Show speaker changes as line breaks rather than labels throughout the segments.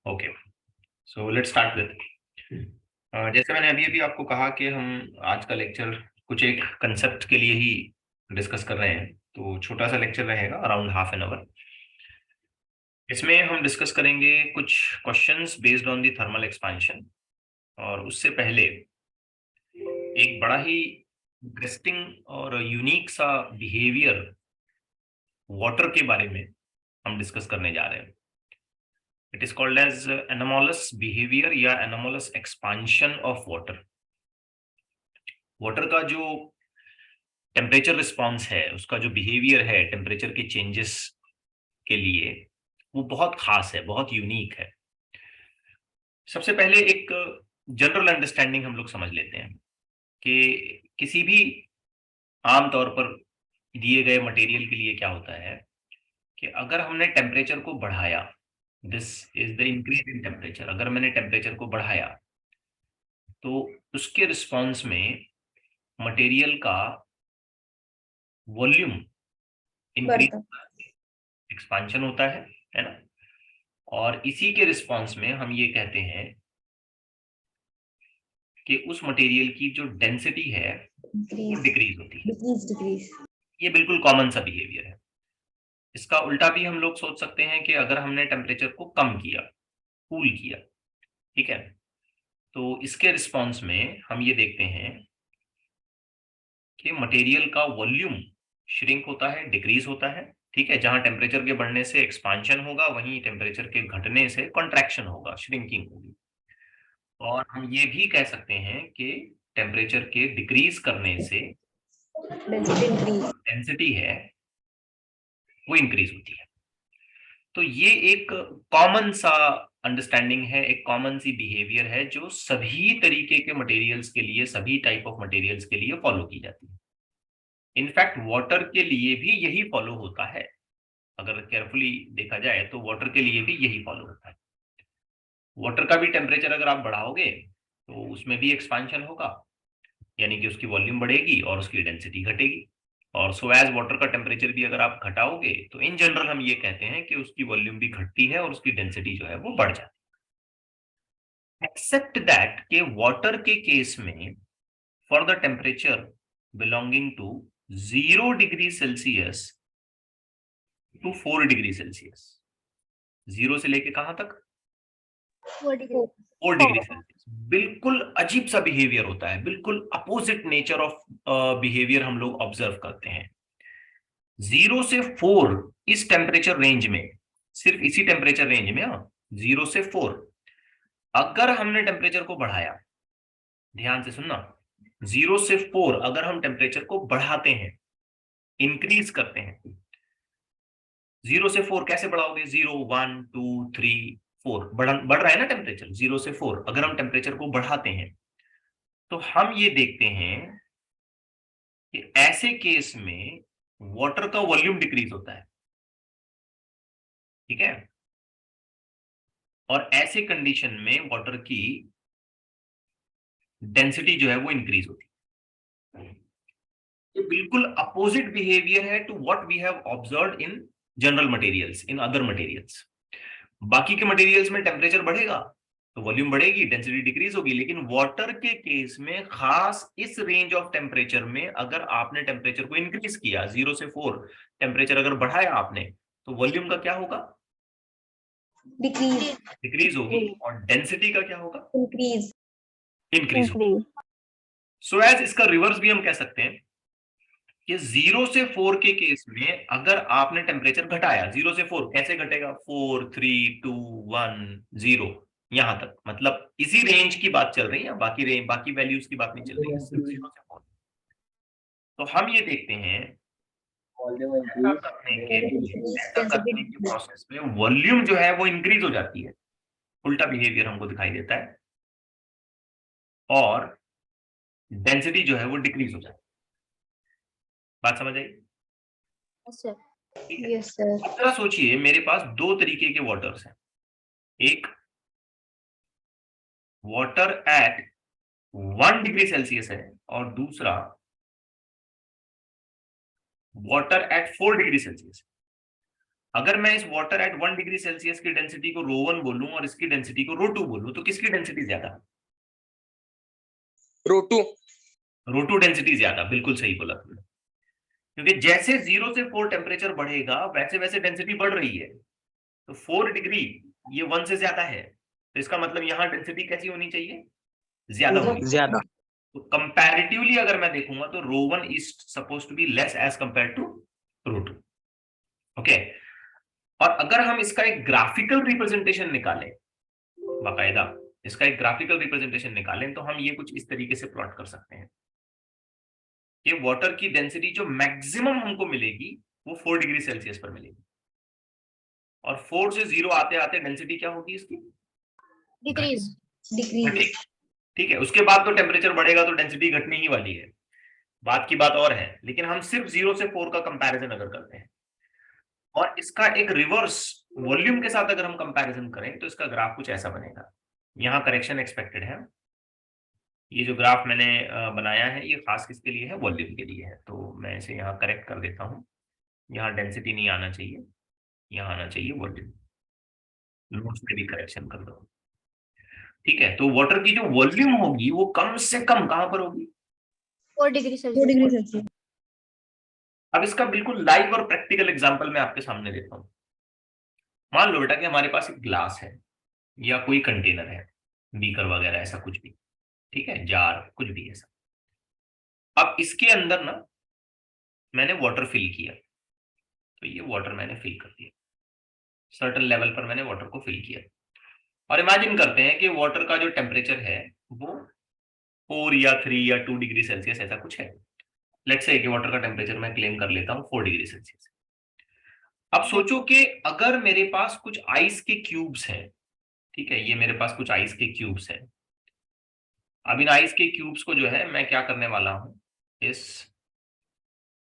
Okay, so let's start with जैसे मैंने अभी अभी आपको कहा कि हम आज का लेक्चर कुछ एक कंसेप्ट के लिए ही डिस्कस कर रहे हैं। तो छोटा सा लेक्चर रहेगा, अराउंड हाफ एन आवर। इसमें हम डिस्कस करेंगे कुछ questions based on the thermal expansion. और उससे पहले एक बड़ा ही इंटरेस्टिंग और यूनिक सा बिहेवियर वाटर के बारे में हम डिस्कस करने जा रहे हैं। It is called as anomalous behaviour या anomalous expansion of water. Water का जो टेम्परेचर रिस्पॉन्स है, उसका जो बिहेवियर है टेम्परेचर के चेंजेस के लिए, वो बहुत खास है, बहुत यूनिक है। सबसे पहले एक जनरल अंडरस्टैंडिंग हम लोग समझ लेते हैं कि किसी भी आमतौर पर दिए गए मटेरियल के लिए क्या होता है कि अगर हमने टेम्परेचर को बढ़ाया, this is the increase in temperature, अगर मैंने टेम्परेचर को बढ़ाया तो उसके रिस्पॉन्स में मटेरियल का वॉल्यूम इंक्रीज, एक्सपांशन होता है ना। और इसी के रिस्पॉन्स में हम ये कहते हैं कि उस मटेरियल की जो डेंसिटी है वो डिक्रीज होती है। ये बिल्कुल कॉमन सा बिहेवियर है। इसका उल्टा भी हम लोग सोच सकते हैं कि अगर हमने टेम्परेचर को कम किया, कूल किया, ठीक है, तो इसके रिस्पॉन्स में हम ये देखते हैं कि मटेरियल का वॉल्यूम श्रिंक होता है, डिक्रीज होता है। ठीक है, जहां टेम्परेचर के बढ़ने से एक्सपांशन होगा, वहीं टेम्परेचर के घटने से कॉन्ट्रैक्शन होगा, श्रिंकिंग होगी। और हम ये भी कह सकते हैं कि टेम्परेचर के डिक्रीज करने से डेंसिटी है वो इंक्रीज होती है। तो ये एक कॉमन सा अंडरस्टैंडिंग है, एक कॉमन सी बिहेवियर है जो सभी तरीके के मटेरियल्स के लिए, सभी टाइप ऑफ मटेरियल्स के लिए फॉलो की जाती है। इनफैक्ट वाटर के लिए भी यही फॉलो होता है। अगर केयरफुली देखा जाए तो वाटर के लिए भी यही फॉलो होता है। वाटर का भी टेम्परेचर अगर आप बढ़ाओगे तो उसमें भी एक्सपांशन होगा, यानी कि उसकी वॉल्यूम बढ़ेगी और उसकी डेंसिटी घटेगी। और सो एज वाटर का टेम्परेचर भी अगर आप घटाओगे तो इन जनरल हम ये कहते हैं कि उसकी वॉल्यूम भी घटती है और उसकी डेंसिटी जो है वो बढ़ जाती है। एक्सेप्ट दैट के वाटर के केस में for the temperature belonging to 0 degree Celsius to 4 degree Celsius, 0 से लेके कहां तक? 4 डिग्री सेल्सियस। बिल्कुल अजीब सा बिहेवियर होता है, बिल्कुल अपोजिट नेचर ऑफ बिहेवियर हम लोग ऑब्जर्व करते हैं। 0 से 4 इस टेम्परेचर रेंज में, सिर्फ इसी टेम्परेचर रेंज में, 0 से 4 अगर हमने टेम्परेचर को बढ़ाया, ध्यान से सुनना, 0 से 4 अगर हम टेम्परेचर को बढ़ाते हैं, इंक्रीज करते हैं, 0 से 4 कैसे बढ़ाओगे? 0 1 2 3 4 बढ़ रहा है ना टेम्परेचर। 0 से 4 अगर हम टेम्परेचर को बढ़ाते हैं तो हम ये देखते हैं कि ऐसे केस में वाटर का वॉल्यूम डिक्रीज होता है। ठीक है, और ऐसे कंडीशन में वाटर की डेंसिटी जो है वो इंक्रीज होती है। ये बिल्कुल अपोजिट बिहेवियर है to what we have observed in general materials, in other materials. बाकी के मटेरियल्स में टेम्परेचर बढ़ेगा तो वॉल्यूम बढ़ेगी, डेंसिटी डिक्रीज होगी, लेकिन वाटर के केस में खास इस रेंज ऑफ टेम्परेचर में अगर आपने टेम्परेचर को इंक्रीज किया, 0 से 4 टेम्परेचर अगर बढ़ाया आपने, तो वॉल्यूम का क्या होगा? डिक्रीज होगी। और डेंसिटी का क्या होगा? इंक्रीज होगी। सो एज इसका रिवर्स भी हम कह सकते हैं कि 0 से 4 के केस में अगर आपने टेम्परेचर घटाया, 0 से 4 कैसे घटेगा? 4 3 2 1 0, यहां तक, मतलब इसी रेंज की बात चल रही है, बाकी वैल्यूज की बात नहीं चल रही है, सिर्फ 0 से 4। तो हम ये देखते हैं ऐसा करने के प्रोसेस में वॉल्यूम जो है वो इंक्रीज हो जाती है, उल्टा बिहेवियर हमको दिखाई देता है, और डेंसिटी जो है वो डिक्रीज हो जाती है। बात समझ आई? ठीक है। अब जरा सोचिए, मेरे पास दो तरीके के वाटर्स हैं। एक वाटर एट 1 डिग्री सेल्सियस है और दूसरा वाटर एट 4 डिग्री सेल्सियस। अगर मैं इस वाटर एट 1 डिग्री सेल्सियस की डेंसिटी को ρ1 बोलूं और इसकी डेंसिटी को ρ2 बोलूं, तो किसकी डेंसिटी ज्यादा?
ρ2।
ρ2 डेंसिटी ज्यादा, बिल्कुल सही बोला तुमने। क्योंकि जैसे 0 से 4 टेम्परेचर बढ़ेगा वैसे वैसे डेंसिटी बढ़ रही है। तो 4 डिग्री ये 1 से ज्यादा है, तो इसका मतलब यहाँ डेंसिटी कैसी होनी चाहिए? ज्यादा होनी चाहिए।
ज्यादा।
तो कंपैरेटिवली अगर मैं देखूंगा तो ρ1 is suppose to be less as compare to ρ2। Okay, और अगर हम इसका एक ग्राफिकल रिप्रेजेंटेशन निकालें, बाकायदा इसका एक ग्राफिकल रिप्रेजेंटेशन निकालें, तो हम ये कुछ इस तरीके से प्लॉट कर सकते हैं कि वाटर की डेंसिटी जो मैक्सिमम हमको मिलेगी वो 4 डिग्री सेल्सियस पर मिलेगी, और 4 से 0 आते आते डेंसिटी क्या होगी इसकी?
डिक्रीज।
घटेगी। ठीक है, उसके बाद तो टेम्परेचर बढ़ेगा तो डेंसिटी घटने ही वाली है, बात की बात और है। लेकिन हम सिर्फ 0 से 4 का कंपैरिजन अगर करते हैं और इसका एक रिवर्स वॉल्यूम के साथ अगर हम कंपैरिजन करें, तो इसका ग्राफ कुछ ऐसा बनेगा। यहाँ करेक्शन एक्सपेक्टेड है। ये जो ग्राफ मैंने बनाया है ये खास किसके लिए है? वॉल्यूम के लिए है। तो मैं इसे यहाँ करेक्ट कर देता हूँ। यहाँ डेंसिटी नहीं आना चाहिए, यहाँ आना चाहिए वॉल्यूम। नोट्स में भी करेक्शन कर दो। ठीक है, तो वाटर की जो वॉल्यूम होगी वो कम से कम कहां पर होगी?
4 डिग्री सेल्सियस।
अब इसका बिल्कुल लाइव और प्रैक्टिकल एग्जांपल मैं आपके सामने देता हूं। मान लो बेटा कि हमारे पास एक ग्लास है या कोई कंटेनर है, बीकर वगैरह ऐसा कुछ भी, ठीक है, जार, कुछ भी ऐसा। अब इसके अंदर ना मैंने वाटर फिल किया, तो ये वाटर मैंने फिल कर दिया, सर्टेन लेवल पर मैंने वाटर को फिल किया। और इमेजिन करते हैं कि वाटर का जो टेम्परेचर है वो 4 या 3 या 2 डिग्री सेल्सियस ऐसा कुछ है। लेट्स से कि वाटर का टेम्परेचर मैं क्लेम कर लेता हूं 4 डिग्री सेल्सियस। अब सोचो कि अगर मेरे पास कुछ आइस के क्यूब्स हैं, ठीक है, ये मेरे पास कुछ आइस के क्यूब्स हैं। अब इन आइस के क्यूब्स को जो है मैं क्या करने वाला हूं, इस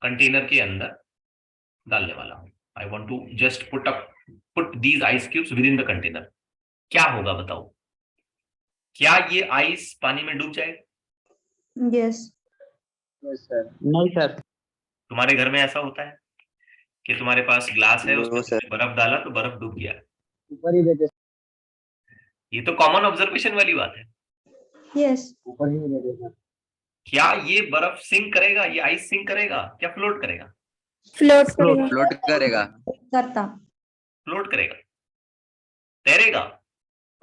कंटेनर के अंदर डालने वाला हूं। I want to just put these ice cubes within the container. क्या होगा बताओ? क्या ये आइस पानी में डूब जाएगा?
यस।
नहीं सर।
तुम्हारे घर में ऐसा होता है कि तुम्हारे पास ग्लास है, उसमें तुमने बर्फ डाला तो बर्फ डूब गया?
ऊपर ही देते।
ये तो कॉमन ऑब्जर्वेशन वाली बात है।
यस।
ऊपर ही देते सर।
क्या ये बर्फ सिंक करेगा? ये आइस सिंक करेगा? क्या फ्लोट करेगा?
फ्लोट करेगा।
करता।
फ्लोट करेगा, तैरेगा।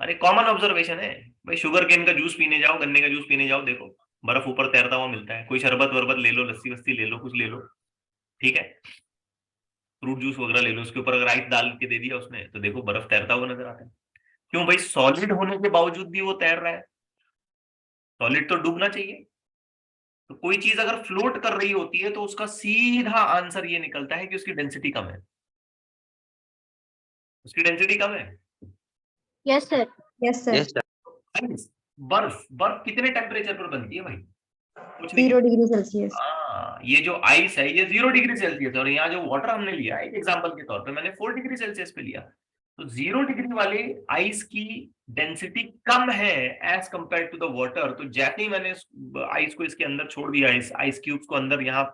अरे कॉमन ऑब्जर्वेशन है भाई। शुगर केन का जूस पीने जाओ, गन्ने का जूस पीने जाओ, देखो बर्फ ऊपर तैरता हुआ मिलता है। कोई शरबत वरबत ले लो, लस्सी वस्सी ले लो, कुछ ले लो, ठीक है, फ्रूट जूस वगैरह ले लो, उसके ऊपर अगर आइस डाल के दे दिया उसने तो देखो बर्फ तैरता हुआ नजर आता है। क्यों भाई? सॉलिड होने के बावजूद भी वो तैर रहा है। सॉलिड तो डूबना चाहिए। तो कोई चीज अगर फ्लोट कर रही होती है तो उसका सीधा आंसर ये निकलता है कि उसकी डेंसिटी कम है। उसकी डेंसिटी कम है।
Yes sir. Yes sir.
बर्फ बर्फ कितने टेम्परेचर पर बनती है भाई? कुछ नहीं।
0 डिग्री सेल्सियस।
ये जो आइस है ये 0 डिग्री सेल्सियस है, और यहाँ जो वाटर हमने लिया एक एग्जांपल के तौर पे मैंने 4 डिग्री सेल्सियस पे लिया। तो 0 डिग्री वाले आइस की डेंसिटी कम है as compare to the water. तो जैसे ही मैंने आइस को इसके अंदर छोड़ दिया, इस आइस क्यूब्स को अंदर यहाँ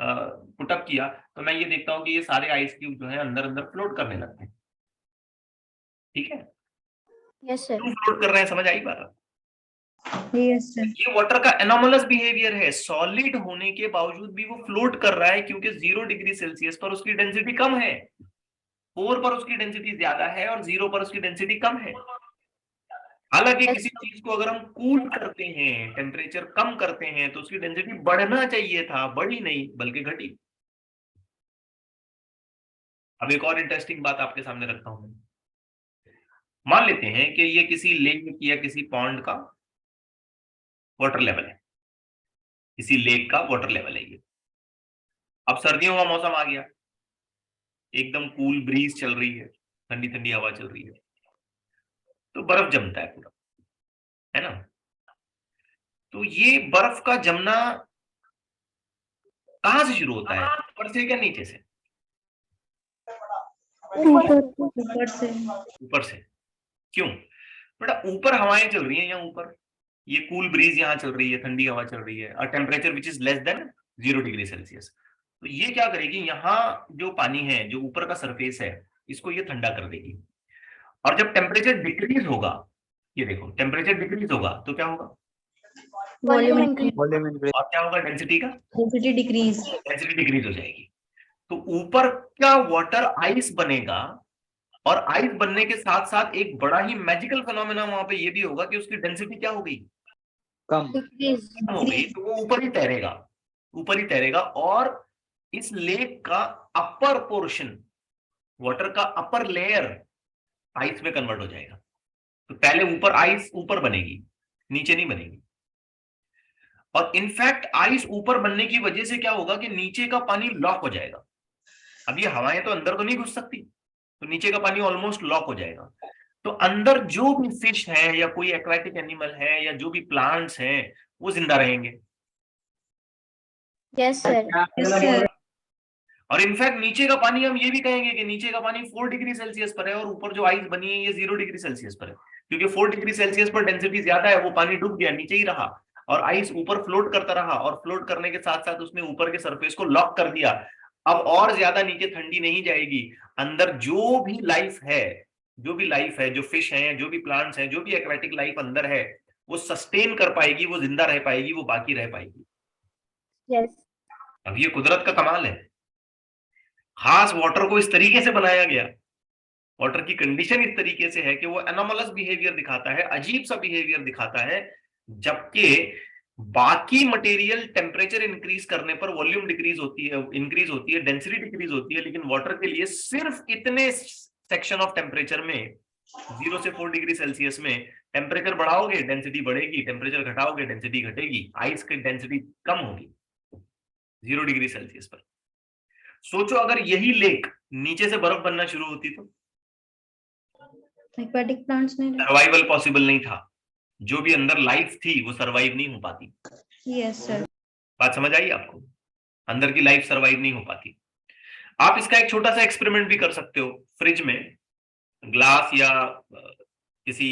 पुटअप किया, तो मैं ये देखता हूँ कि ये सारे आइस क्यूब जो है अंदर अंदर फ्लोट करने लगते हैं। ठीक है,
यस सर।
क्यों फ्लोट कर रहे हैं? समझ आई बात?
Yes sir.
ये वाटर का एनोमलस बिहेवियर है। सॉलिड होने के बावजूद भी वो फ्लोट कर रहा है क्योंकि 0 डिग्री सेल्सियस पर उसकी डेंसिटी कम है, 4 पर उसकी डेंसिटी ज्यादा है और 0 पर उसकी डेंसिटी कम है। हालांकि किसी चीज को अगर हम कूल करते हैं, टेम्परेचर कम करते हैं, तो उसकी डेंसिटी बढ़ना चाहिए था, बढ़ी नहीं बल्कि घटी। अब एक और इंटरेस्टिंग बात आपके सामने रखता हूं। मान लेते हैं कि ये किसी लेक या किसी पॉन्ड का वाटर लेवल है, किसी लेक का वाटर लेवल है ये। अब सर्दियों का मौसम आ गया, एकदम कूल ब्रीज चल रही है, ठंडी ठंडी हवा चल रही है, तो बर्फ जमता है पूरा, है ना? तो ये बर्फ का जमना कहां से शुरू होता है? ऊपर से क्या नीचे से?
ऊपर से।
ऊपर से। क्यों बेटा? ऊपर हवाएं चल रही हैं, यहाँ ऊपर ये कूल ब्रीज यहाँ चल रही है, ठंडी हवा चल रही है, और temperature which is less than 0 degree Celsius. तो ये क्या करेगी, यहाँ जो पानी है, जो ऊपर का सरफेस है, इसको ये ठंडा कर देगी। और जब टेम्परेचर डिक्रीज होगा, ये देखो टेम्परेचर डिक्रीज होगा तो क्या होगा,
वॉल्यूम इंक्रीज,
और क्या होगा, डेंसिटी का
डेंसिटी डिक्रीज।
डेंसिटी डिक्रीज हो जाएगी। तो ऊपर का वाटर आइस बनेगा, और आइस बनने के साथ साथ एक बड़ा ही मैजिकल फिनोमेना वहां पे ये भी होगा कि उसकी डेंसिटी क्या हो गई,
कम
कम हो गई। तो वो ऊपर ही तैरेगा, ऊपर ही तैरेगा, और इस लेक का अपर पोर्शन, वाटर का अपर लेयर आइस में कन्वर्ट हो जाएगा। तो पहले ऊपर आइस ऊपर बनेगी, नीचे नहीं बनेगी। और इनफैक्ट आइस ऊपर बनने की वजह से क्या होगा कि नीचे का पानी लॉक हो जाएगा। अब ये हवाएं तो अंदर तो नहीं घुस सकती, तो नीचे का पानी ऑलमोस्ट लॉक हो जाएगा। तो अंदर जो भी फिश है या कोई एक्वाटिक एनिमल है या जो भी प्लांट्स हैं वो जिंदा रहेंगे।
Yes sir.
और इनफैक्ट नीचे का पानी, हम ये भी कहेंगे कि नीचे का पानी 4 डिग्री सेल्सियस पर है, और ऊपर जो आइस बनी है ये 0 डिग्री सेल्सियस पर है। क्योंकि 4 डिग्री सेल्सियस पर डेंसिटी ज्यादा है, वो पानी डूब गया, नीचे ही रहा, और आइस ऊपर फ्लोट करता रहा, और फ्लोट करने के साथ साथ उसने ऊपर के सरफेस को लॉक कर दिया। अब और ज्यादा नीचे ठंडी नहीं जाएगी, अंदर जो भी लाइफ है, जो भी लाइफ है, जो फिश है, जो भी प्लांट्स है, जो भी एक्वेटिक लाइफ अंदर है, वो सस्टेन कर पाएगी, वो जिंदा रह पाएगी, वो बाकी रह पाएगी।
यस।
अब ये कुदरत का कमाल है। खास वाटर को इस तरीके से बनाया गया, वाटर की कंडीशन इस तरीके से है कि वो एनोमलस बिहेवियर दिखाता है, अजीब सा बिहेवियर दिखाता है, जबकि बाकी मटेरियल टेम्परेचर इंक्रीज करने पर वॉल्यूम डिक्रीज होती है, इंक्रीज होती है, डेंसिटी डिक्रीज होती है, लेकिन वाटर के लिए सिर्फ इतने सेक्शन ऑफ टेम्परेचर में, 0 से 4 डिग्री सेल्सियस में टेम्परेचर बढ़ाओगे डेंसिटी बढ़ेगी, टेम्परेचर घटाओगे डेंसिटी घटेगी, आइस की डेंसिटी कम होगी 0 डिग्री सेल्सियस पर। सोचो अगर यही लेक नीचे से बर्फ बनना शुरू होती तो
एक्वाटिक प्लांट्स नहीं
सर्वाइवल पॉसिबल नहीं था, जो भी अंदर लाइफ थी वो सर्वाइव नहीं हो पाती।
Yes sir.
बात समझ आई आपको, अंदर की लाइफ सर्वाइव नहीं हो पाती। आप इसका एक छोटा सा एक्सपेरिमेंट भी कर सकते हो, फ्रिज में ग्लास या किसी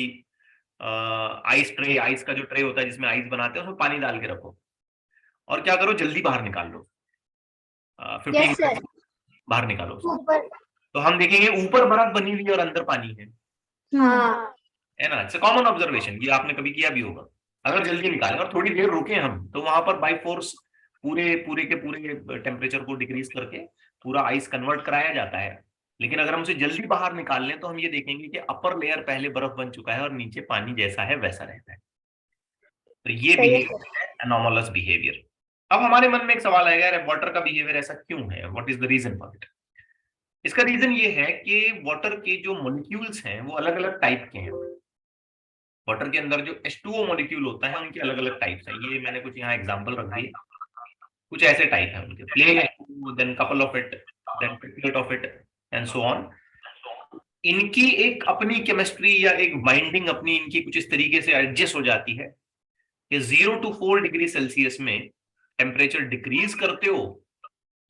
आइस ट्रे, आइस का जो ट्रे होता है जिसमें आइस बनाते हैं, उसमें पानी डाल के रखो, और क्या करो, जल्दी बाहर निकाल लो, 15 मिनट बाहर निकालो उसको। तो हम देखेंगे ऊपर बर्फ बनी हुई है और अंदर पानी है, है ना। इट्स कॉमन ऑब्जर्वेशन, ये आपने कभी किया भी होगा। अगर जल्दी निकालें और थोड़ी देर रुके हम, तो वहां पर बाय फोर्स पूरे पूरे के पूरे टेम्परेचर को डिक्रीज करके पूरा आइस कन्वर्ट कराया जाता है। लेकिन अगर हम उसे जल्दी बाहर निकाल लें तो हम ये देखेंगे कि अपर लेयर पहले बर्फ बन चुका है और नीचे पानी जैसा है वैसा रहता है। तो ये बिहेवियर है एनोमलस बिहेवियर। अब हमारे मन में एक सवाल आएगा, यार वाटर का बिहेवियर ऐसा क्यों है, what is the reason for it. इसका रीजन ये है कि वाटर के जो मॉलिक्यूल्स हैं वो अलग अलग टाइप के हैं। वाटर के अंदर जो H2O मॉलिक्यूल होता है उनके अलग अलग टाइप्स हैं। ये मैंने कुछ यहाँ एग्जांपल रख दिए, कुछ ऐसे टाइप हैं उनके, plain H2O, then couple of it, then triplet of it and so on. इनकी एक अपनी केमिस्ट्री या एक बाइंडिंग अपनी इनकी कुछ इस तरीके से एडजस्ट हो जाती है कि 0 to 4 डिग्री सेल्सियस में टेम्परेचर डिक्रीज करते हो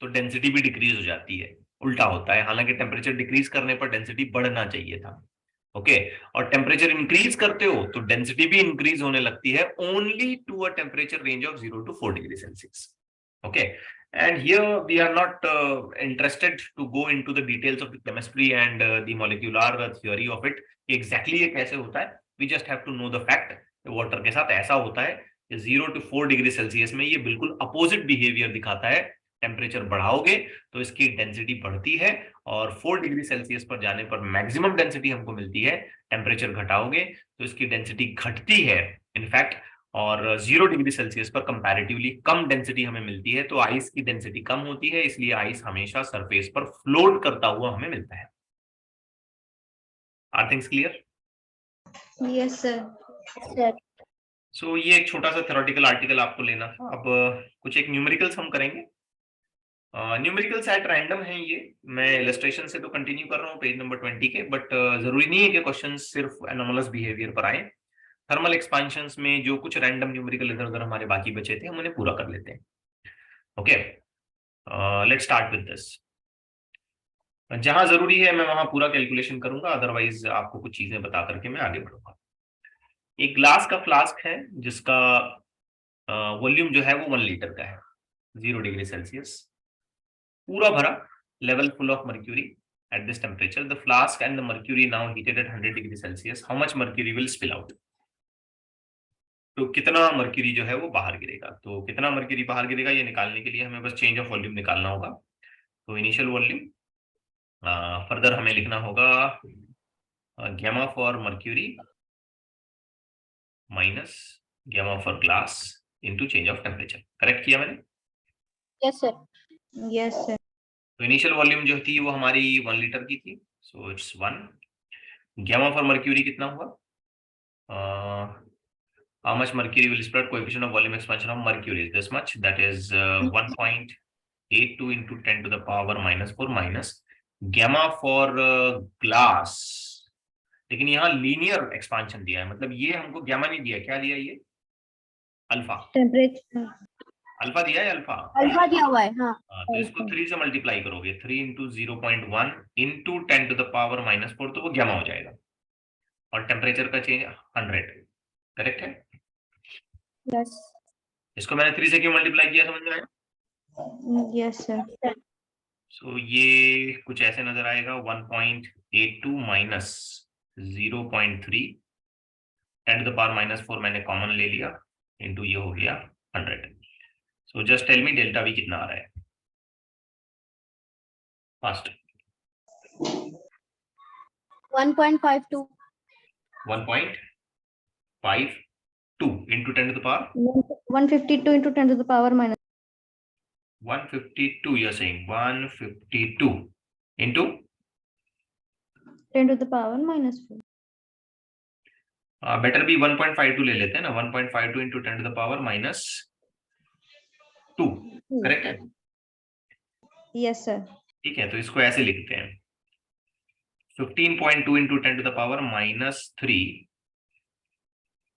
तो डेंसिटी भी डिक्रीज हो जाती है, उल्टा होता है। हालांकि टेम्परेचर डिक्रीज करने पर डेंसिटी बढ़ना चाहिए था, ओके। और टेम्परेचर इंक्रीज करते हो तो डेंसिटी भी इंक्रीज होने लगती है, only to a temperature range of 0 to 4 degree Celsius, okay. And here we are not interested to go into the details of the chemistry and the molecular theory of it, exactly ये कैसे होता है। We just have to know the fact, water के साथ ऐसा होता है कि 0 to 4 डिग्री सेल्सियस में ये बिल्कुल अपोजिट बिहेवियर दिखाता है। टेम्परेचर बढ़ाओगे तो इसकी डेंसिटी बढ़ती है, और 4 डिग्री सेल्सियस पर जाने पर मैक्सिमम डेंसिटी हमको मिलती है। टेम्परेचर घटाओगे तो इसकी डेंसिटी घटती है इनफैक्ट, और 0 डिग्री सेल्सियस पर कंपैरेटिवली कम डेंसिटी हमें मिलती है। तो आइस की डेंसिटी कम होती है, इसलिए आइस हमेशा सरफेस पर फ्लोट करता हुआ हमें मिलता है। Are things clear?
Yes sir.
So ये एक छोटा सा थ्योरेटिकल आर्टिकल आपको लेना था। अब कुछ एक न्यूमेरिकल्स हम करेंगे। न्यूमेरिकल्स एट रैंडम है ये, मैं इलस्ट्रेशन से तो कंटिन्यू कर रहा हूँ पेज नंबर 20 के, बट जरूरी नहीं है कि क्वेश्चन सिर्फ एनोमलस बिहेवियर पर आए। थर्मल एक्सपेंशंस में जो कुछ रैंडम न्यूमेरिकल इधर उधर हमारे बाकी बचे थे हम उन्हें पूरा कर लेते हैं, okay. Let's start with this. जहां जरूरी है मैं वहां पूरा कैलकुलेशन करूंगा, अदरवाइज आपको कुछ चीजें बता करके मैं आगे बढ़ूंगा। एक ग्लास का फ्लास्क है जिसका वॉल्यूम जो है वो 1 लीटर का है, 0 डिग्री सेल्सियस, पूरा भरा, level full of mercury, at this temperature, the flask and the mercury now heated at 100 degree Celsius, how much mercury will spill out? तो कितना मर्क्यूरी जो है वो बाहर गिरेगा, तो कितना मर्क्यूरी बाहर गिरेगा ये निकालने के लिए हमें बस चेंज ऑफ वॉल्यूम निकालना होगा। तो इनिशियल वॉल्यूम, फर्दर हमें लिखना होगा gamma for mercury minus gamma for glass into change of temperature. Correct किया मैंने?
Yes sir. Yes sir.
तो इनिशियल वॉल्यूम जो थी वो हमारी 1 लीटर की थी, so it's 1। Gamma for mercury कितना हुआ? how much mercury will spill out? Coefficient of volume expansion of mercury is this much, that is 1.82 into 10 to the power minus 4 minus gamma for glass। लेकिन यहाँ linear expansion दिया है, मतलब ये हमको gamma नहीं दिया, क्या दिया ये? अल्फा।
टेम्परेचर
अल्फा दिया है, अल्फा
अल्फा दिया हुआ है। हाँ,
तो इसको 3 से मल्टीप्लाई करोगे, 3 into 0.1 into 10 to the power minus 4, तो वो गैमा हो जाएगा। और टेम्परेचर का चेंज 100, करेक्ट है?
यस।
इसको मैंने 3 से क्यों मल्टीप्लाई किया, समझ में आया?
Yes sir.
सो ये कुछ ऐसे नजर आएगा, 1.82 minus 0.3 10 to the power minus 4 मैंने कॉमन ले लिया, इंटू ये हो गया 100। So just tell me delta V कितना आ रहा है fast?
1.52
1.52 into 10 to the power
152 into 10 to the power minus
152, you're saying 152 into
10 to the power minus 4।
Better भी 1.52 ले लेते हैं ना, 1.52 into 10 to the power minus 2, correct है?
Yes sir.
ठीक है, तो इसको ऐसे लिखते हैं 15.2 into 10 to the power minus 3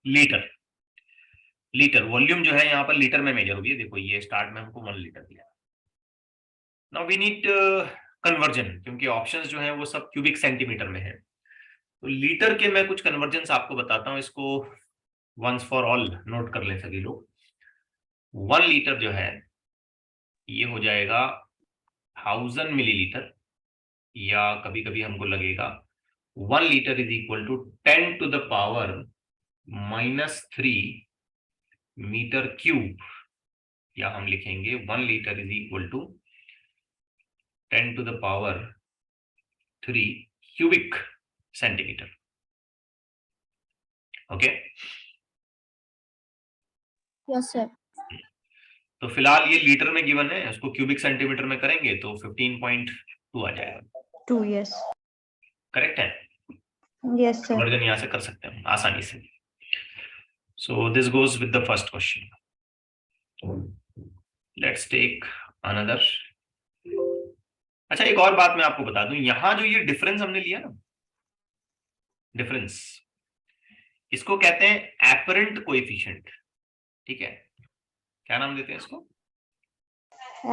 litre. Litre volume जो है यहाँ पर लीटर में मेजर होगी, देखो ये स्टार्ट में हमको 1 लीटर दिया। नाउ वी नीड कन्वर्जन, क्योंकि ऑप्शंस जो हैं वो सब क्यूबिक सेंटीमीटर में है, तो लीटर के मैं कुछ कन्वर्जन आपको बताता हूँ, इसको वंस फॉर ऑल नोट कर लें सभी लोग। 1 लीटर जो है ये हो जाएगा 1000 मिलीलीटर, या कभी कभी हमको लगेगा 1 litre is equal to 10 to the power minus 3 metre cube, या हम लिखेंगे 1 litre is equal to 10 to the power 3 cubic centimetre. Okay,
yes sir.
तो फिलहाल ये लीटर में गिवन है, उसको क्यूबिक सेंटीमीटर में करेंगे तो 15.2 आ जाएगा।
2, यस।
करेक्ट है?
Yes sir.
कन्वर्जन यहाँ से कर सकते हैं आसानी से। So this goes with the first question. Let's take another. अच्छा, एक और बात मैं आपको बता दूं, यहाँ जो ये डिफरेंस हमने लिया ना, डिफरेंस, इसको कहते हैं एपरेंट कोएफिशिएंट। ठीक है, क्या नाम देते हैं इसको?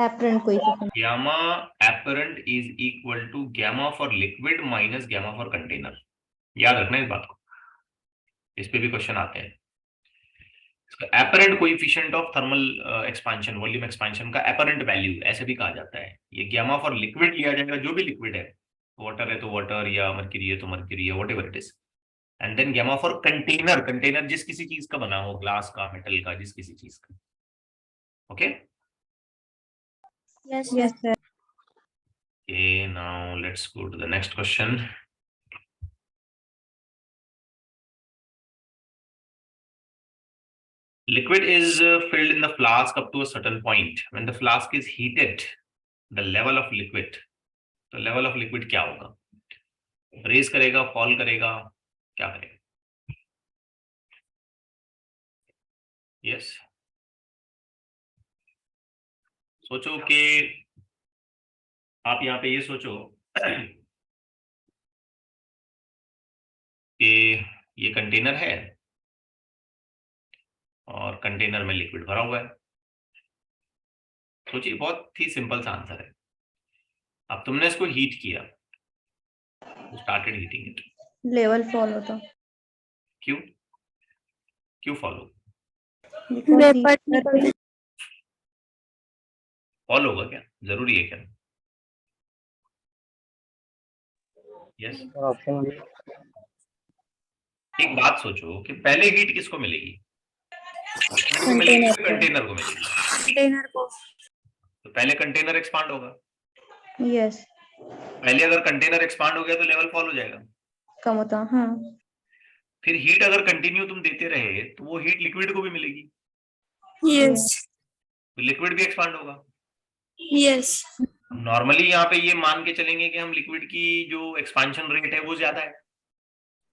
Apparent coefficient.
Gamma apparent is equal to gamma for liquid minus gamma for container. याद रखना इस बात को, इस पे भी क्वेश्चन आते हैं। Apparent coefficient of thermal expansion, volume expansion का एपरेंट वैल्यू ऐसे भी कहा जाता है। ये गामा फॉर लिक्विड लिया जाएगा, जो भी लिक्विड है, वाटर है तो वाटर, या मर्क्यूरी है तो मर्क्यूरी, या whatever it is, and then gamma for container, container जिस किसी चीज का बना हो, ग्लास का, मेटल का, जिस किसी चीज का। Okay,
yes yes sir.
okay, now let's go to the next question. Liquid is filled in the flask up to a certain point. When the flask is heated, the level of liquid, तो level of liquid क्या होगा? Raise करेगा, fall करेगा, क्या करेगा? Yes, सोचो कि आप यहाँ पे ये सोचो कि ये कंटेनर है और कंटेनर में लिक्विड भरा हुआ है। सोचिए, बहुत ही सिंपल सा आंसर है। अब तुमने इसको हीट किया, started heating it,
level fall होता।
क्यों? क्यों फॉलो? फॉल होगा क्या? जरूरी है क्या? यस,
ऑप्शन
एक बात सोचो कि पहले हीट किसको मिलेगी, लिक्विड को मिलेगी या कंटेनर को मिलेगी?
कंटेनर को।
तो पहले कंटेनर एक्सपांड होगा,
यस,
पहले अगर कंटेनर एक्सपांड हो गया तो लेवल फॉल हो जाएगा।
कम होता। हाँ,
फिर हीट अगर कंटिन्यू तुम देते रहे तो वो हीट लिक्विड को भी मिलेगी,
यस,
तो लिक्विड भी एक्सपांड होगा।
यस,
नॉर्मली यहाँ पे ये मान के चलेंगे कि हम लिक्विड की जो एक्सपांशन रेट है वो ज्यादा है।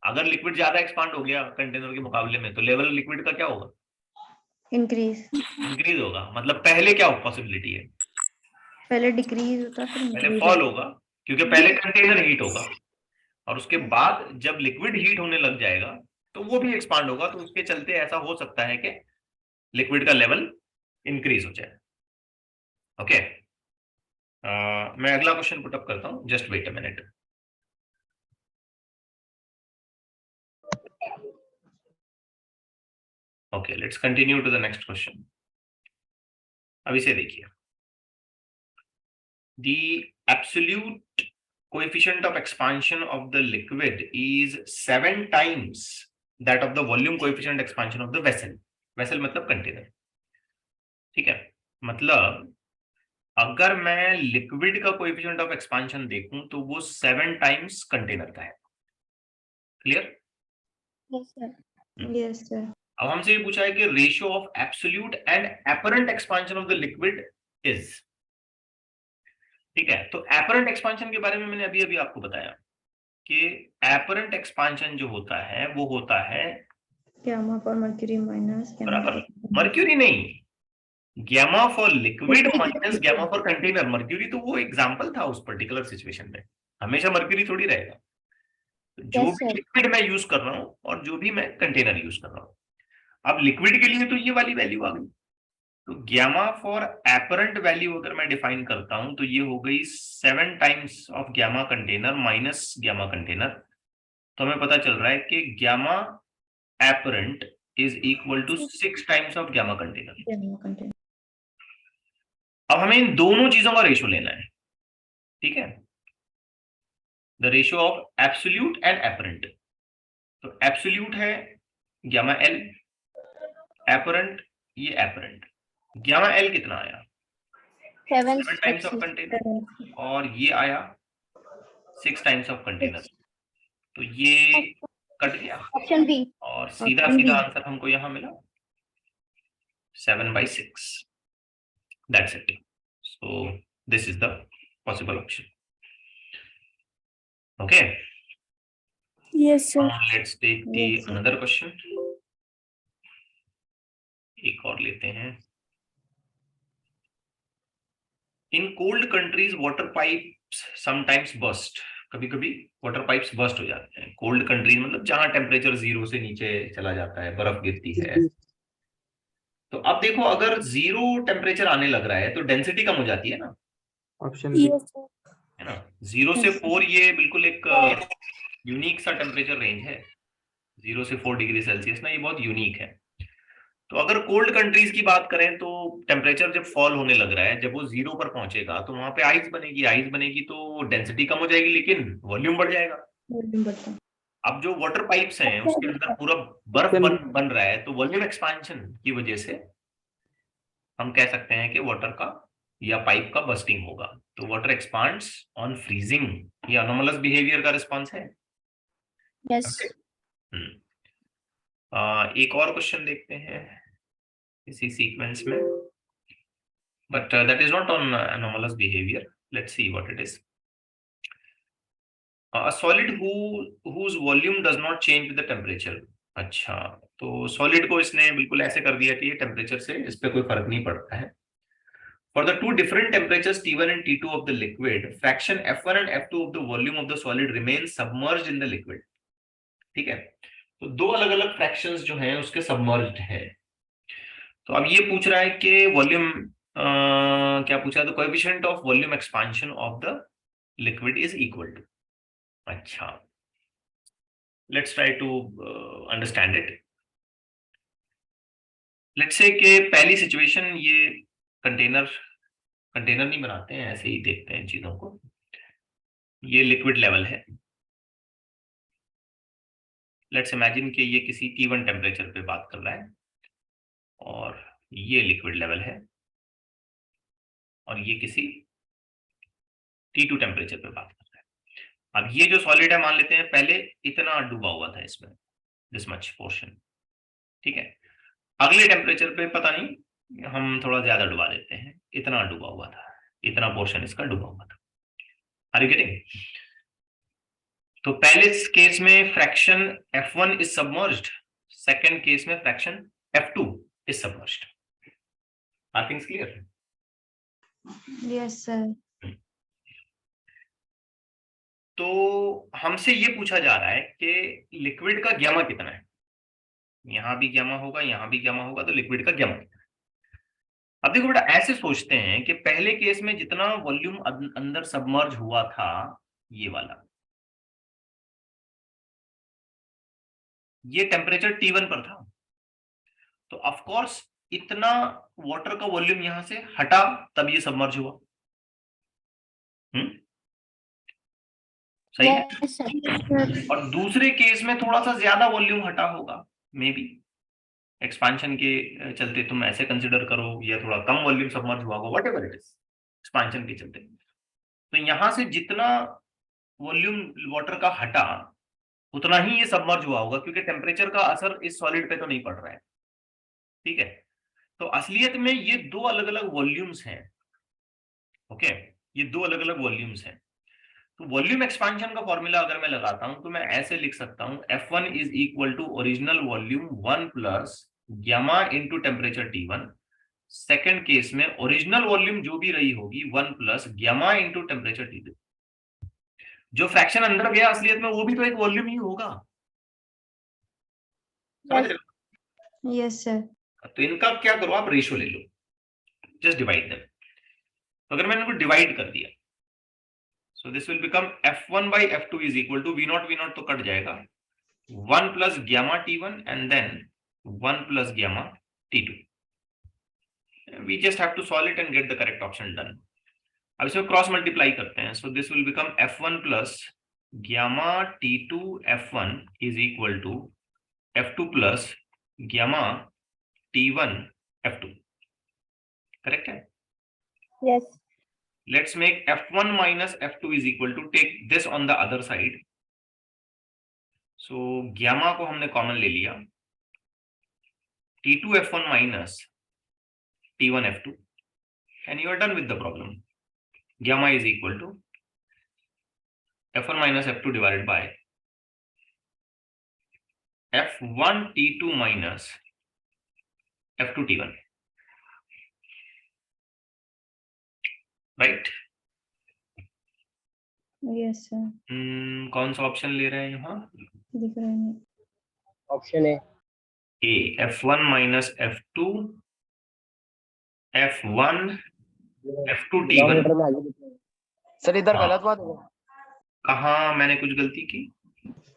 अगर लिक्विड ज्यादा एक्सपांड हो गया कंटेनर के मुकाबले में तो लेवल लिक्विड का क्या होगा,
इंक्रीज।
इंक्रीज होगा। मतलब पहले क्या पॉसिबिलिटी है,
पहले डिक्रीज होता फिर
पहले
इंक्रीज
फॉल
होता।
होगा, क्योंकि पहले कंटेनर हीट होगा और उसके बाद जब लिक्विड हीट होने लग जाएगा तो वो भी एक्सपांड होगा, तो उसके चलते ऐसा हो सकता है कि लिक्विड का लेवल इंक्रीज हो जाए। ओके, मैं अगला क्वेश्चन पुट अप करता हूं, just wait a minute. Okay, let's continue to the next question. अब इसे देखिए, the absolute coefficient of expansion of the liquid is 7 times that of the volume coefficient expansion of the vessel. vessel मतलब container, ठीक है। मतलब अगर मैं liquid का कोएफिशिएंट ऑफ एक्सपांशन देखूं तो वो 7 टाइम्स कंटेनर का है। Clear?
Yes sir. Yes sir.
अब हमसे ये पूछा है कि ratio of absolute and apparent expansion of the liquid is, ठीक है। तो एपरेंट एक्सपांशन के बारे में मैंने अभी अभी आपको बताया कि एपरेंट एक्सपांशन जो होता है वो होता है
गैमा फॉर मर्क्यूरी माइनस
बराबर, मर्क्यूरी नहीं, gamma for liquid minus gamma for container. Mercury तो वो एग्जांपल था उस पर्टिकुलर सिचुएशन में, हमेशा मर्क्यूरी थोड़ी रहेगा। जो भी लिक्विड मैं यूज कर रहा हूं और जो भी मैं कंटेनर यूज कर रहा हूं, अब लिक्विड के लिए तो ये वाली वैल्यू आ गई, तो गैमा फॉर एपरेंट वैल्यू अगर मैं डिफाइन करता हूं तो ये हो गई 7 times of gamma container minus gamma container. तो हमें पता चल रहा है कि gamma apparent is equal to 6 times of gamma container. अब हमें इन दोनों चीजों का रेशियो लेना है, ठीक है, the ratio of absolute and apparent. तो एब्सोल्यूट है गैमा एल, एपरेंट ये एपरेंट। गैमा एल कितना आया, 7 टाइम्स ऑफ कंटेनर, और ये आया 6 टाइम्स ऑफ कंटेनर। तो ये कट गया
ऑप्शन बी।
और सीधा सीधा आंसर हमको यहां मिला 7/6। That's it. So this is the possible option. Okay,
yes sir.
Let's take the another question. एक और लेते हैं। In cold countries water pipes sometimes burst, कभी कभी वाटर पाइप्स बर्स्ट हो जाते हैं। कोल्ड कंट्रीज मतलब जहां टेम्परेचर 0 से नीचे चला जाता है, बर्फ गिरती है। तो अब देखो, अगर 0 टेम्परेचर आने लग रहा है तो डेंसिटी कम हो जाती है ना,
ऑप्शन
है ना। 0 से 4 ये बिल्कुल एक यूनिक सा टेम्परेचर रेंज है, 0 से 4 डिग्री सेल्सियस ना, ये बहुत यूनिक है। तो अगर कोल्ड कंट्रीज की बात करें तो टेम्परेचर जब फॉल होने लग रहा है, जब वो 0 पर पहुंचेगा तो वहां पे आइस बनेगी, आइस बनेगी तो डेंसिटी कम हो जाएगी लेकिन वॉल्यूम बढ़ जाएगा। अब जो वाटर पाइप्स हैं उसके अंदर पूरा बर्फ बन रहा है, तो वॉल्यूम एक्सपांशन की वजह से हम कह सकते हैं कि वाटर का या पाइप का बस्टिंग होगा। तो वाटर एक्सपांड्स ऑन फ्रीजिंग, ये अनोमलस बिहेवियर का रिस्पॉन्स है।
यस।
एक और क्वेश्चन देखते हैं इसी सीक्वेंस में, but that is not on anomalous behavior. Let's see what it is. A solid whose volume does not change with the temperature. अच्छा, तो सॉलिड को इसने बिल्कुल ऐसे कर दिया कि ये टेम्परेचर से इस पे कोई फर्क नहीं पड़ता है। For the two different temperatures T1 and T2 of the liquid, fraction F1 and F2 of the volume of the solid remains submerged in the liquid. ठीक है, तो दो अलग अलग फ्रैक्शंस जो हैं उसके सबमर्ज्ड है। तो अब ये पूछ रहा है कि वॉल्यूम क्या पूछा है, the coefficient of volume expansion of the liquid is equal to. अच्छा, let's try to understand it. Let's say कि पहली सिचुएशन, ये कंटेनर नहीं बनाते हैं, ऐसे ही देखते हैं चीजों को। ये लिक्विड लेवल है लेट्स इमेजिन कि ये किसी T1 टेम्परेचर पे बात कर रहा है और ये लिक्विड लेवल है और ये किसी T2 टेम्परेचर पे बात कर रहा है। अब ये जो सॉलिड है मान लेते हैं पहले इतना डूबा हुआ था इसमें, दिस मच पोर्शन, ठीक है। अगले टेम्परेचर पे पता नहीं हम थोड़ा ज्यादा डुबा देते हैं, इतना डूबा हुआ था, इतना पोर्शन इसका डूबा हुआ था। Are you getting? तो पहले केस में fraction F1 is submerged, second case में fraction F2 is submerged. Are things clear?
Yes, sir.
तो हमसे ये पूछा जा रहा है कि लिक्विड का गैमा कितना है, यहां भी गैमा होगा, यहां भी गैमा होगा, तो लिक्विड का गैमा कितना है। अब देखो बेटा, ऐसे सोचते हैं कि पहले केस में जितना वॉल्यूम अंदर सबमर्ज हुआ था, ये वाला, ये टेम्परेचर T1 पर था, तो ऑफ कोर्स इतना वाटर का वॉल्यूम यहां से हटा तब ये सबमर्ज हुआ। सही है।
Yes, sir.
और दूसरे केस में थोड़ा सा ज्यादा वॉल्यूम हटा होगा, मे बी एक्सपांशन के चलते, तुम ऐसे कंसिडर करो, या थोड़ा कम वॉल्यूम सबमर्ज हुआ होगा, व्हाटएवर इट इज, एक्सपांशन के चलते। तो यहां से जितना वॉल्यूम वाटर का हटा उतना ही ये सबमर्ज हुआ होगा, क्योंकि टेम्परेचर का असर इस सॉलिड पे तो नहीं पड़ रहा है, ठीक है। तो असलियत में ये दो अलग अलग वॉल्यूम्स हैं, ओके, ये दो अलग अलग वॉल्यूम्स हैं। तो वॉल्यूम एक्सपांशन का फॉर्मूला अगर मैं लगाता हूं तो मैं ऐसे लिख सकता हूं, F1 is equal to original volume 1 plus gamma into temperature T1। Second case में ओरिजिनल वॉल्यूम जो भी रही होगी 1 plus gamma into temperature T2। जो फ्रैक्शन अंदर गया असलियत में वो भी तो एक वॉल्यूम ही होगा, समझ रहे हो?
Yes, sir.
तो इनका क्या करो, आप रेशियो ले लो, जस्ट डिवाइड देम। तो अगर मैंने इनको डिवाइड कर दिया, so this will become F1 by F2 is equal to V0 तो कट जाएगा, 1 plus gamma T1 and then 1 plus gamma T2. We just have to solve it and get the correct option done. अब इसमें cross multiply करते हैं, सो this will become F1 plus gamma T2 F1 is equal to F2 plus gamma T1 F2. Correct है?
Yes.
Let's make F1 minus F2 is equal to, take this on the other side. So gamma को हमने common ले लिया, T2 F1 minus T1 F2, and you are done with the problem. Gamma is equal to F1 minus F2 divided by F1 T2 minus F2 T1, right?
Yes, sir.
कौन सा option ले रहे हैं यहाँ?
दिख रहा है।
Option A,
F1 minus F2 F1 F2 T1।
Sir इधर
हाँ।
गलत बात है।
कहाँ मैंने कुछ गलती की?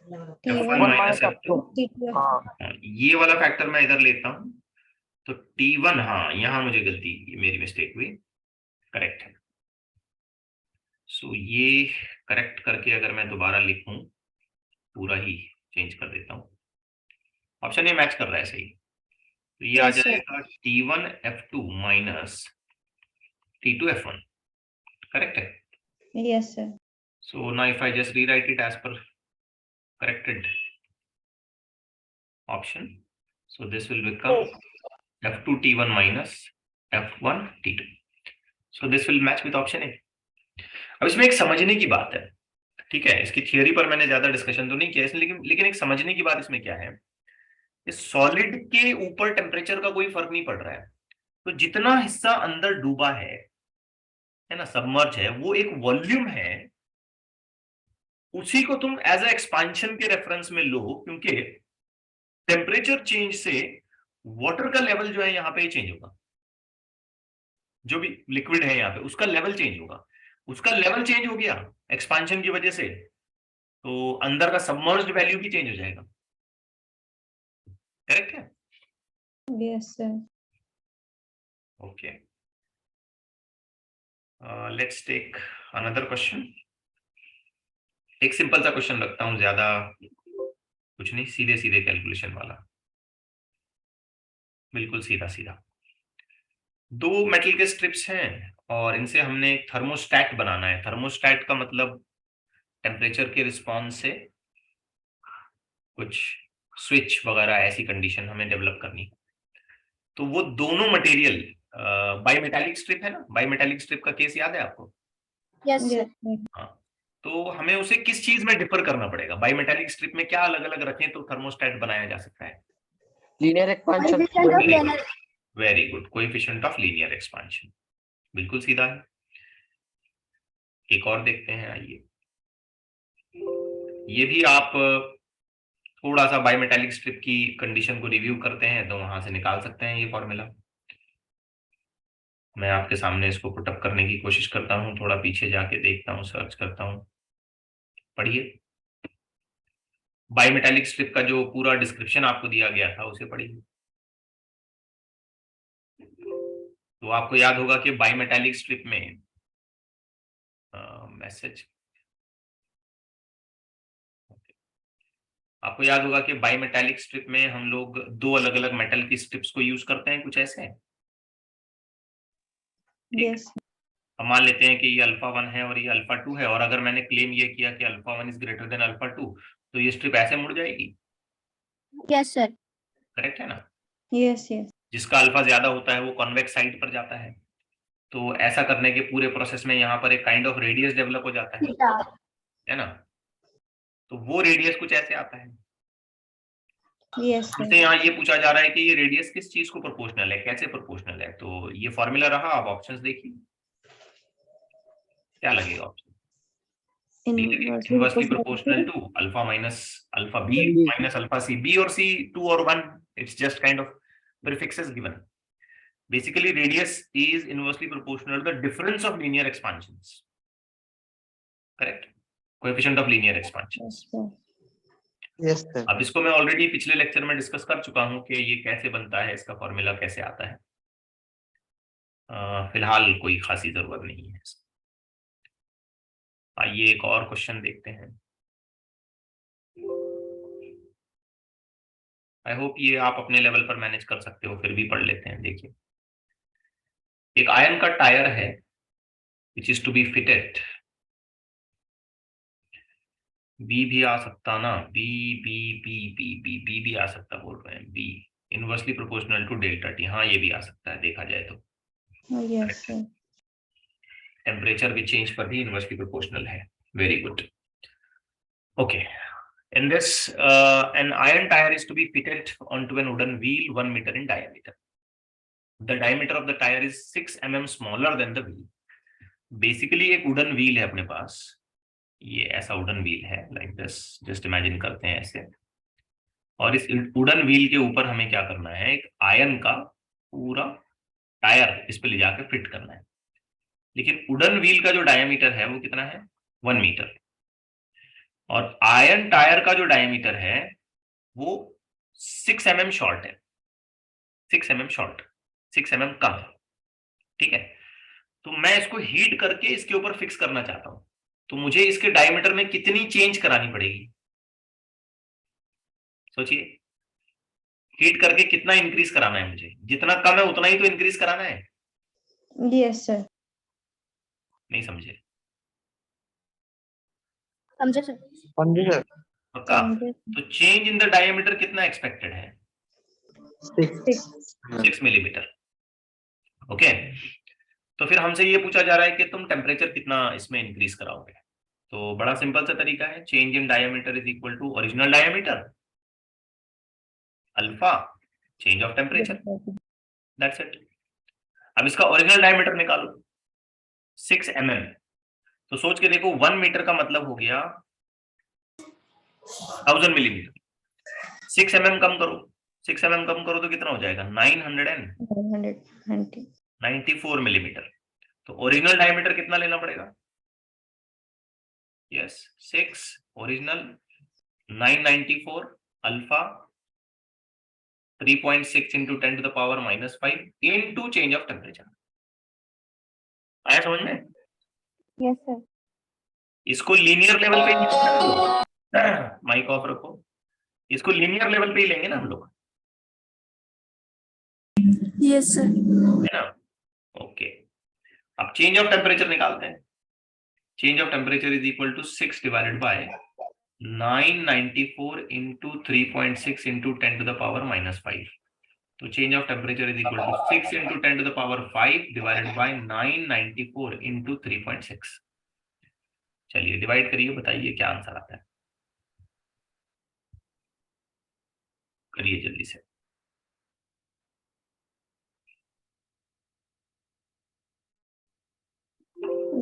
F1
T1
minus F2,
T2
हाँ,
ये वाला फैक्टर मैं इधर लेता हूँ, तो T1, हाँ यहाँ मुझे गलती, मेरी मिस्टेक हुई, करेक्ट है। सो ये करेक्ट करके अगर मैं दोबारा लिखूं, पूरा ही चेंज कर देता हूँ, ऑप्शन ए मैच कर रहा है सही, तो ये आ
Yes, sir.
जाएगा T1 F2 minus T2 F1, correct है?
Yes, sir.
So now if I just rewrite it as per corrected option, so this will become F2 T1 minus F1 T2, so this will match with option A. अब इसमें एक समझने की बात है, ठीक है, इसकी थियोरी पर मैंने ज्यादा डिस्कशन तो नहीं किया इसमें, लेकिन एक समझने की बात इसमें क्या है, इस सॉलिड के ऊपर टेम्परेचर का कोई फर्क नहीं पड़ रहा है, तो जितना हिस्सा अंदर डूबा है ना, सबमर्ज है, वो एक वॉल्यूम है, उसी को तुम एज ए एक्सपांशन के रेफरेंस में लो, क्योंकि टेम्परेचर चेंज से वाटर का लेवल जो है यहाँ पे चेंज होगा, जो भी लिक्विड है यहाँ पे उसका लेवल चेंज होगा, उसका लेवल चेंज हो गया एक्सपांशन की वजह से, तो अंदर का सबमर्ज्ड वैल्यू भी चेंज हो जाएगा, करेक्ट है?
Yes, sir.
Okay, let's take another question. एक सिंपल सा क्वेश्चन रखता हूं, ज्यादा कुछ कुछ नहीं, सीधे सीधे कैलकुलेशन वाला, बिल्कुल सीधा सीधा। 2 मेटल के स्ट्रिप्स हैं और इनसे हमने एक थर्मोस्टैट बनाना है। थर्मोस्टैट का मतलब टेम्परेचर के रिस्पॉन्स से कुछ स्विच वगैरह ऐसी कंडीशन हमें डेवलप करनी है। तो वो दोनों मटेरियल बाईमेटालिक स्ट्रिप है ना, बाईमेटालिक स्ट्रिप का केस याद है आपको?
Yes, sir.
हाँ, तो हमें उसे किस चीज में डिफर करना पड़ेगा? बाईमेटालिक स्ट्रिप में क्या अलग अलग रखें तो थर्मोस्टैट बनाया जा सकता है?
Linear expansion.
Very good, coefficient of linear expansion, बिल्कुल सीधा है। एक और देखते हैं, आइए। ये भी आप थोड़ा सा बाईमेटालिक स्ट्रिप की कंडीशन को रिव्यू करते हैं तो वहां से निकाल सकते हैं ये फॉर्मूला। मैं आपके सामने इसको पुटअप करने की कोशिश करता हूँ, थोड़ा पीछे जाके देखता हूँ, सर्च करता हूँ। पढ़िए, बाईमेटालिक स्ट्रिप का जो पूरा डिस्क्रिप्शन आपको दिया गया था उसे पढ़िए। तो आपको याद होगा कि बाईमेटालिक स्ट्रिप में मैसेज, आपको याद होगा कि बाईमेटालिक स्ट्रिप में हम लोग 2 अलग अलग मेटल की स्ट्रिप्स को यूज करते हैं, कुछ ऐसे।
Yes.
हम मान लेते हैं कि ये अल्फा 1 है और ये अल्फा 2 है, और अगर मैंने क्लेम ये किया कि alpha 1 is greater than alpha 2, तो ये स्ट्रिप ऐसे मुड़ जाएगी।
Yes, sir.
करेक्ट है ना?
Yes, yes.
जिसका अल्फा ज्यादा होता है वो कॉन्वेक्स साइड पर जाता है। तो ऐसा करने के पूरे प्रोसेस में यहाँ पर एक काइंड ऑफ रेडियस डेवलप हो जाता है ना? तो वो रेडियस कुछ ऐसे आता है।
Yes, sir.
हमसे यहाँ ये पूछा जा रहा है कि ये रेडियस किस चीज को प्रोपोर्शनल है, कैसे प्रोपोर्शनल है? तो ये फॉर्मूला रहा। आप ऑप्शंस देखिए, क्या लगेगा option? Inversely proportional to alpha minus alpha B minus alpha C, B और सी 2 और 1, it's just kind of prefixes given. Basically radius is inversely proportional to the difference of linear expansions. Correct? Coefficient of linear expansions.
Yes, sir.
Yes sir.
अब इसको मैं already पिछले lecture में discuss कर चुका हूं कि ये कैसे बनता है, इसका फॉर्मूला कैसे आता है। फिलहाल कोई खासी जरूरत नहीं है। आइए एक और क्वेश्चन देखते हैं। आई होप ये आप अपने लेवल पर मैनेज कर सकते हो, फिर भी पढ़ लेते हैं। देखिए, एक आयरन का टायर है which is to be fitted, B भी आ सकता ना, B B B B B B भी आ सकता, बोल रहे हैं B inversely proportional to delta T. हाँ, ये भी आ सकता है देखा जाए तो।
Oh, yes, sir.
टेम्परेचर के चेंज पर भी इनवर्सली प्रोपोर्शनल है। Very good. Okay, in this an iron tire is to be fitted onto an wooden wheel 1 meter in diameter. The diameter of the tire is 6 mm smaller than the wheel. Basically एक wooden wheel है अपने पास, ये ऐसा wooden wheel है, like this, just imagine करते हैं ऐसे। और इस वुडन व्हील के ऊपर हमें क्या करना है, एक आयरन का पूरा टायर इस पे ले जाकर फिट करना है। लेकिन वुडन व्हील का जो डायमीटर है वो कितना है, 1 मीटर, और आयरन टायर का जो डायमीटर है वो 6 mm शॉर्ट है, 6 mm शॉर्ट, 6 mm कम। ठीक है, तो मैं इसको हीट करके इसके ऊपर फिक्स करना चाहता हूं, तो मुझे इसके डायमीटर में कितनी चेंज करानी पड़ेगी? सोचिए, हीट करके कितना इंक्रीज कराना है मुझे? जितना कम है उतना ही तो इंक्रीज कराना है।
Yes, sir.
नहीं समझे?
समझे सर।
पक्का? तो चेंज इन द डायमीटर कितना एक्सपेक्टेड है? 6 मिलीमीटर। ओके, तो फिर हमसे ये पूछा जा रहा है कि तुम टेम्परेचर कितना इसमें इंक्रीज कराओगे। तो बड़ा सिंपल सा तरीका है, change in diameter is equal to original diameter alpha change of temperature, that's it. अब इसका ओरिजिनल डायमीटर निकालो, 6 mm। तो सोच के देखो, 1 मीटर का मतलब हो गया 1000 मिलीमीटर। 6 mm कम करो, 6 mm कम करो तो कितना हो जाएगा, 994 मिलीमीटर। तो ओरिजिनल डायमीटर कितना लेना पड़ेगा? Yes, 6 original 994 alpha 3.6 into 10 to the power -5 into change of temperature। आया समझ में?
Yes, sir.
इसको लीनियर लेवल पे माइक ऑफ रखो। इसको लीनियर लेवल पे ही लेंगे ना हम लोग,
यस सर।
है ना? ओके, अब चेंज ऑफ टेम्परेचर निकालते हैं। Change of temperature is equal to 6 divided by 994 into 3.6 into 10 to the power -5। तो change of temperature is equal to 6 into 10 to the power 5 divided by 994 into 3.6। चलिए divide करिए, बताइए क्या answer आता है, करिए जल्दी से।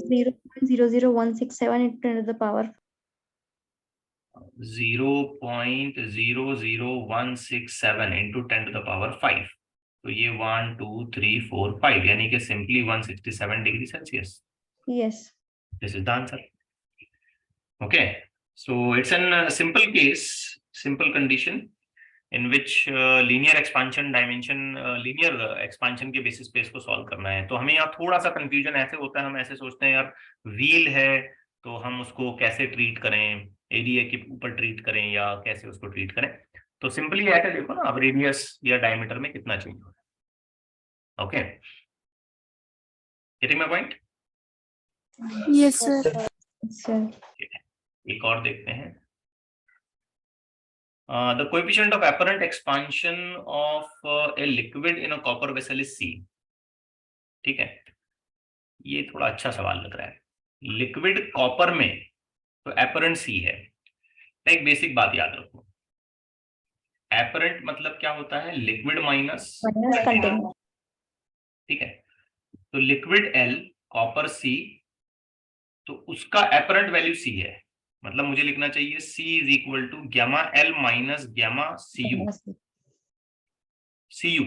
0.00167 into 10 to the power
0.00167 into 10 to the power 5। तो ये 1 2 3 4 5 यानी कि simply 167 degree Celsius.
yes
this is the answer. Okay, so it's an simple case, simple condition in which linear expansion dimension linear expansion के basis पे इसको solve करना है। तो हमें यहाँ थोड़ा सा कंफ्यूजन ऐसे होता है, हम ऐसे सोचते हैं यार व्हील है तो हम उसको कैसे ट्रीट करें, एरिया के ऊपर ट्रीट करें या कैसे उसको ट्रीट करें। तो सिंपली ऐसे देखो ना, अब रेडियस या डायमीटर में कितना चेंज हो रहा है। Okay, getting my point?
Yes sir.
sir
एक और देखते हैं। The coefficient of apparent expansion of a liquid in a copper vessel is C। ठीक है, ये थोड़ा अच्छा सवाल लग रहा है। लिक्विड कॉपर में तो एपरेंट सी है। एक बेसिक बात याद रखो, एपरेंट मतलब क्या होता है, लिक्विड माइनस
container
ठीक है, तो लिक्विड L कॉपर C, तो उसका एपरेंट वैल्यू C है, मतलब मुझे लिखना चाहिए C is equal to gamma L minus gamma CU। CU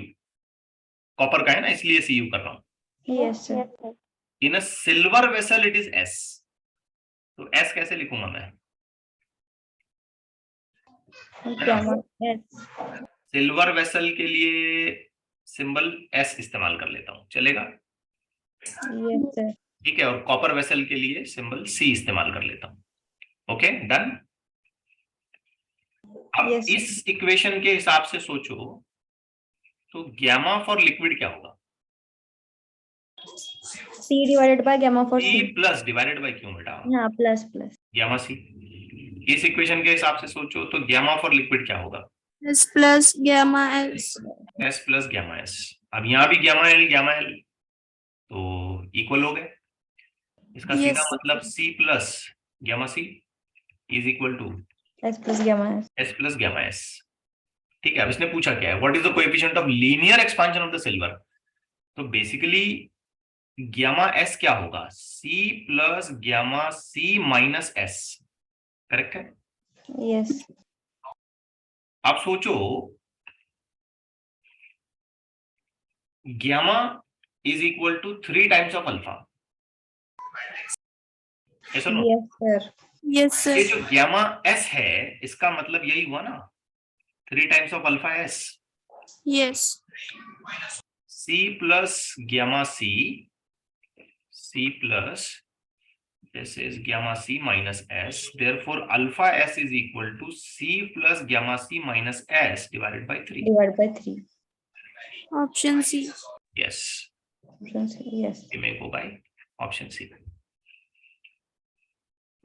copper का है ना, इसलिए CU कर रहा हूं।
yes sir
in a silver vessel it is S। तो S कैसे लिखूंगा मैं?
gamma s
सिल्वर वेसल के लिए सिंबल S इस्तेमाल कर लेता हूं, चलेगा?
yes sir
ठीक है, और कॉपर वेसल के लिए सिंबल C इस्तेमाल कर लेता हूं। Okay done. अब
Yes, sir.
इस इक्वेशन के हिसाब से सोचो तो गैमा फॉर लिक्विड क्या होगा?
c divided by gamma for
C
c
plus divided by क्यों बेटा?
हाँ plus plus
गैमा C। इस इक्वेशन के हिसाब से सोचो तो गैमा फॉर लिक्विड क्या होगा?
S plus gamma S.
S plus gamma S। अब यहाँ भी गैमा L तो इक्वल हो गए। इसका
Yes.
सीधा मतलब C plus gamma C is equal to
s plus gamma s
S plus gamma S। ठीक है, अब इसने पूछा क्या है, what is the coefficient of linear expansion of the silver. तो बेसिकली गैमा S क्या होगा, C plus gamma C minus S, correct है?
yes
आप सोचो गैमा is equal to 3 times of alpha, ऐसा नो?
yes sir
यस
ये
sir.
जो गैमा S है इसका मतलब यही हुआ ना, 3 times of alpha S।
Yes.
C plus gamma C plus this is gamma C minus S, therefore alpha S is equal to C plus gamma C minus S divided by 3।
divided by 3
option C.
Yes,
option C yes
we may go by option C।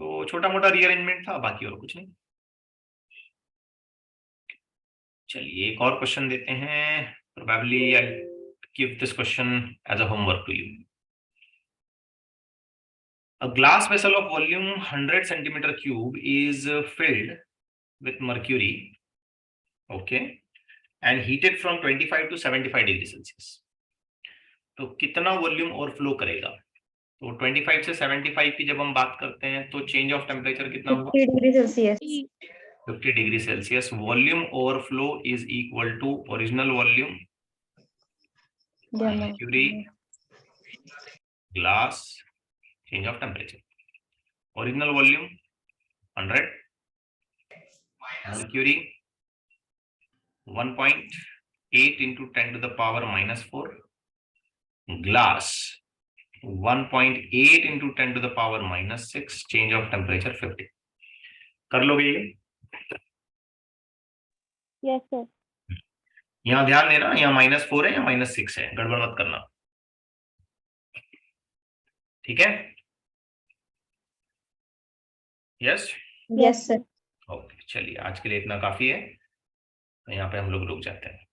तो छोटा मोटा rearrangement था, बाकी और कुछ नहीं। चलिए एक और क्वेश्चन देते हैं, probably I'll give this question as a homework to you। A glass vessel of volume 100 centimeter cube is filled with mercury, okay, and heated from 25 to 75 degree Celsius। तो कितना वॉल्यूम ओवरफ्लो करेगा? तो 25 से 75 की जब हम बात करते हैं तो चेंज ऑफ टेम्परेचर कितना हुआ?
50 degree celsius
50 degree celsius. Volume overflow is equal to original volume
gamma
mercury glass change of temperature। Original volume 100, mercury 1.8 into 10 to the power -4, glass 1.8 into 10 to the power -6, change of temperature 50। कर लोगे ये?
Yes, sir.
यहाँ ध्यान देना, यहाँ -4 है या -6 है, गड़बड़ मत करना, ठीक है? Yes,
Yes, sir.
ओके, चलिए आज के लिए इतना काफी है, यहाँ पे हम लोग रुक जाते हैं।